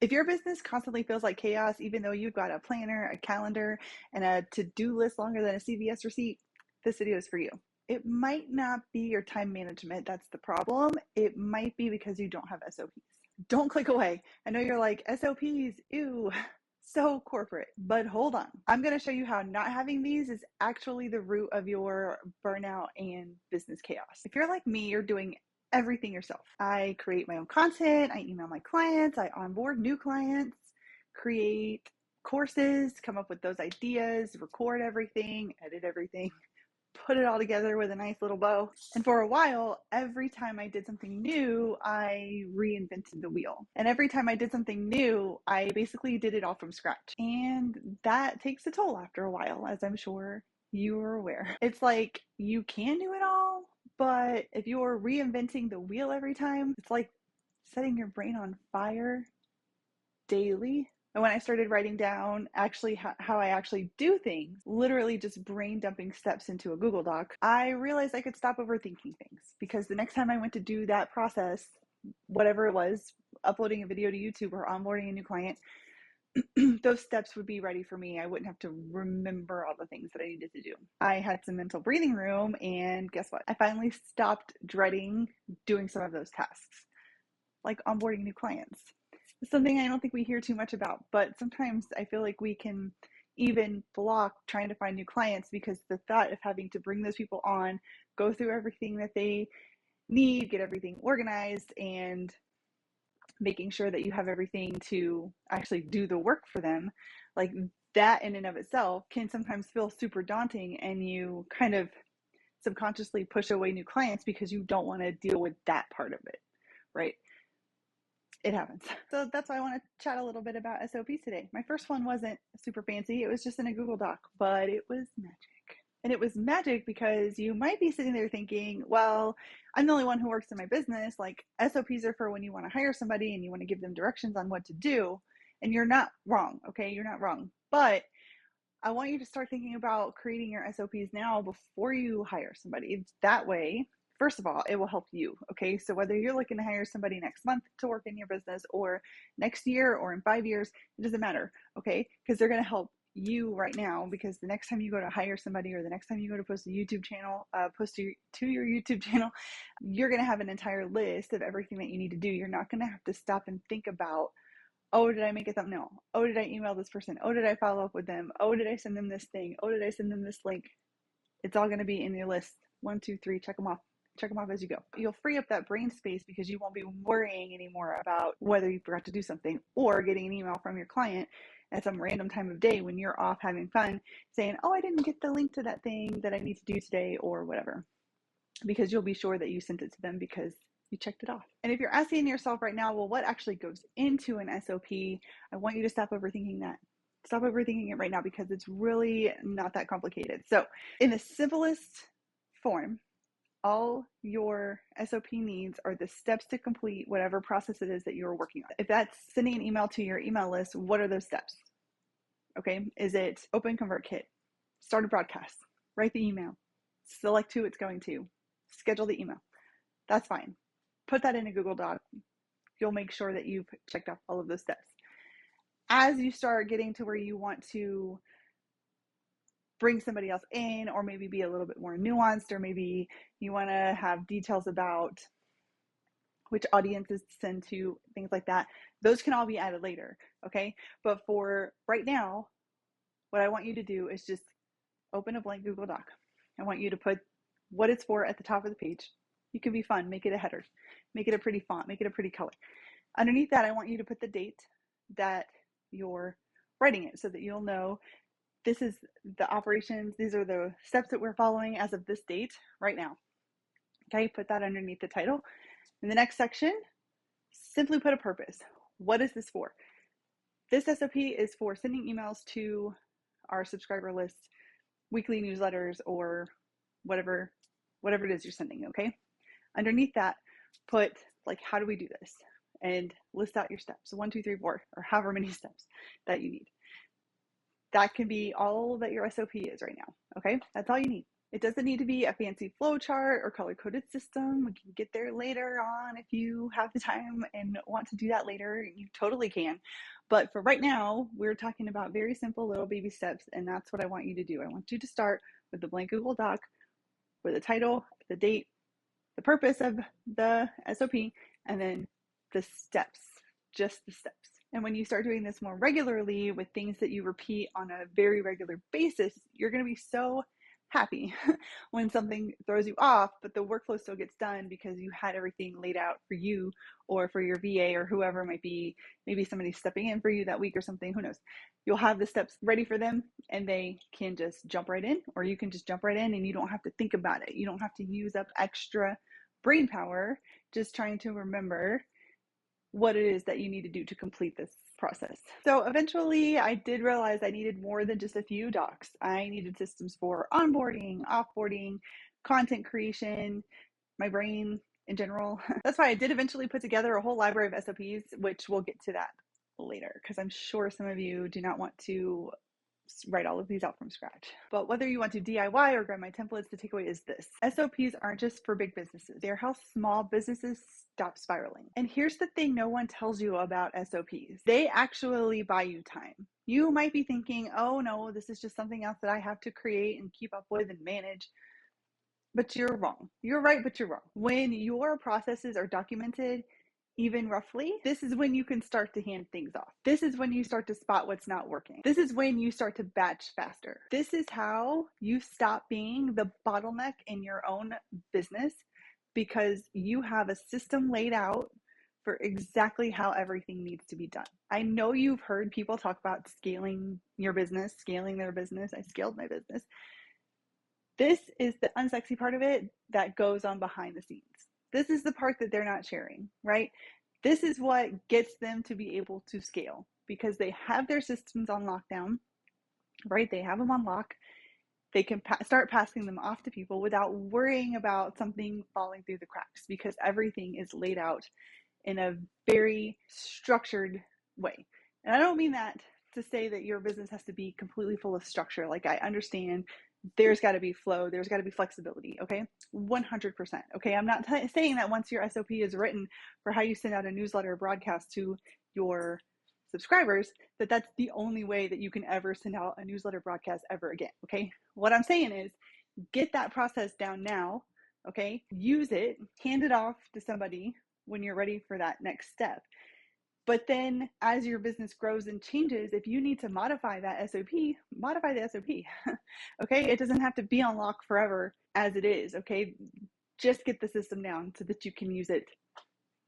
If your business constantly feels like chaos, even though you've got a planner, a calendar, and a to-do list longer than a CVS receipt, this video is for you. It might not be your time management that's the problem. It might be because you don't have SOPs. Don't click away. I know you're like, SOPs, ew, so corporate. But hold on. I'm going to show you how not having these is actually the root of your burnout and business chaos. If you're like me, you're doing everything yourself. I create my own content, I email my clients, I onboard new clients, create courses, come up with those ideas, record everything, edit everything, put it all together with a nice little bow. And for a while, every time I did something new, I reinvented the wheel. And every time I did something new, I basically did it all from scratch. And that takes a toll after a while, as I'm sure you are aware. It's like you can do it all, but if you're reinventing the wheel every time, it's like setting your brain on fire daily. And when I started writing down actually how I actually do things, literally just brain dumping steps into a Google Doc, I realized I could stop overthinking things, because the next time I went to do that process, whatever it was, uploading a video to YouTube or onboarding a new client, those steps would be ready for me. I wouldn't have to remember all the things that I needed to do. I had some mental breathing room, and guess what? I finally stopped dreading doing some of those tasks, like onboarding new clients. It's something I don't think we hear too much about, but sometimes I feel like we can even block trying to find new clients because the thought of having to bring those people on, go through everything that they need, get everything organized, and making sure that you have everything to actually do the work for them, like that in and of itself can sometimes feel super daunting, and you kind of subconsciously push away new clients because you don't want to deal with that part of it, right? It happens. So that's why I want to chat a little bit about SOPs today. My first one wasn't super fancy. It was just in a Google Doc, but it was magic. And it was magic because you might be sitting there thinking, well, I'm the only one who works in my business. Like, SOPs are for when you want to hire somebody and you want to give them directions on what to do. And you're not wrong, okay? You're not wrong. But I want you to start thinking about creating your SOPs now before you hire somebody. That way, first of all, it will help you, okay? So whether you're looking to hire somebody next month to work in your business, or next year, or in 5 years, it doesn't matter, okay? Because they're going to help you right now, because the next time you go to hire somebody, or the next time you go to post a YouTube channel, to your YouTube channel, you're going to have an entire list of everything that you need to do. You're not going to have to stop and think about, oh, did I make a thumbnail? Oh, did I email this person? Oh, did I follow up with them? Oh, did I send them this thing? Oh, did I send them this link? It's all going to be in your list. 1, 2, 3, check them off. Check them off as you go. You'll free up that brain space because you won't be worrying anymore about whether you forgot to do something, or getting an email from your client at some random time of day when you're off having fun saying, oh, I didn't get the link to that thing that I need to do today, or whatever, because you'll be sure that you sent it to them because you checked it off. And if you're asking yourself right now, well, what actually goes into an SOP? I want you to stop overthinking that. Stop overthinking it right now, because it's really not that complicated. So in the simplest form, all your SOP needs are the steps to complete whatever process it is that you're working on. If that's sending an email to your email list, what are those steps? Okay, is it open ConvertKit, start a broadcast, write the email, select who it's going to, schedule the email? That's fine. Put that in a Google Doc. You'll make sure that you've checked off all of those steps. As you start getting to where you want to bring somebody else in, or maybe be a little bit more nuanced, or maybe you want to have details about which audiences to send to, things like that, those can all be added later, okay? But for right now, what I want you to do is just open a blank Google Doc. I want you to put what it's for at the top of the page. You can be fun, make it a header, make it a pretty font, make it a pretty color. Underneath that, I want you to put the date that you're writing it, so that you'll know this is the operations, these are the steps that we're following as of this date right now. Okay, put that underneath the title. In the next section, simply put a purpose. What is this for? This SOP is for sending emails to our subscriber list, weekly newsletters, or whatever it is you're sending, okay? Underneath that, put, like, how do we do this? And list out your steps, 1, 2, 3, 4, or however many steps that you need. That can be all that your SOP is right now, okay? That's all you need. It doesn't need to be a fancy flow chart or color-coded system. We can get there later on if you have the time and want to do that later. You totally can. But for right now, we're talking about very simple little baby steps, and that's what I want you to do. I want you to start with the blank Google Doc with the title, the date, the purpose of the SOP, and then the steps, just the steps. And when you start doing this more regularly with things that you repeat on a very regular basis, you're going to be so happy when something throws you off, but the workflow still gets done because you had everything laid out for you or for your VA or whoever might be, maybe somebody's stepping in for you that week or something, who knows. You'll have the steps ready for them and they can just jump right in, or you can just jump right in and you don't have to think about it. You don't have to use up extra brain power just trying to remember what it is that you need to do to complete this process. So eventually I did realize I needed more than just a few docs. I needed systems for onboarding, offboarding, content creation, my brain in general. That's why I did eventually put together a whole library of SOPs, which we'll get to that later, because I'm sure some of you do not want to write all of these out from scratch. But whether you want to DIY or grab my templates, the takeaway is this: SOPs aren't just for big businesses. They're how small businesses stop spiraling. And here's the thing no one tells you about SOPs. They actually buy you time. You might be thinking, oh no, this is just something else that I have to create and keep up with and manage. But you're wrong. You're right, but you're wrong. When your processes are documented, even roughly, this is when you can start to hand things off. This is when you start to spot what's not working. This is when you start to batch faster. This is how you stop being the bottleneck in your own business, because you have a system laid out for exactly how everything needs to be done. I know you've heard people talk about scaling your business, scaling their business. I scaled my business. This is the unsexy part of it that goes on behind the scenes. This is the part that they're not sharing, right? This is what gets them to be able to scale, because they have their systems on lockdown, right? They have them on lock. They can start passing them off to people without worrying about something falling through the cracks, because everything is laid out in a very structured way. And I don't mean that to say that your business has to be completely full of structure. Like, I understand there's got to be flow, there's got to be flexibility, okay? 100%, okay? I'm not saying that once your SOP is written for how you send out a newsletter or broadcast to your subscribers, that that's the only way that you can ever send out a newsletter broadcast ever again, okay? What I'm saying is, get that process down now, okay? Use it, hand it off to somebody when you're ready for that next step. But then as your business grows and changes, if you need to modify that SOP, modify the SOP. Okay, it doesn't have to be on lock forever as it is. Okay, just get the system down so that you can use it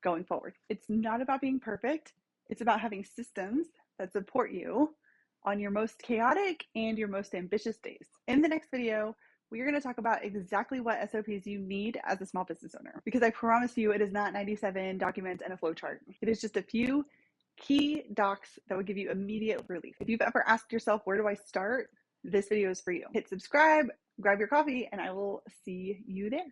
going forward. It's not about being perfect. It's about having systems that support you on your most chaotic and your most ambitious days. In the next video, we're going to talk about exactly what SOPs you need as a small business owner, because I promise you it is not 97 documents and a flow chart. It is just a few key docs that will give you immediate relief. If you've ever asked yourself, where do I start? This video is for you. Hit subscribe, grab your coffee, and I will see you there.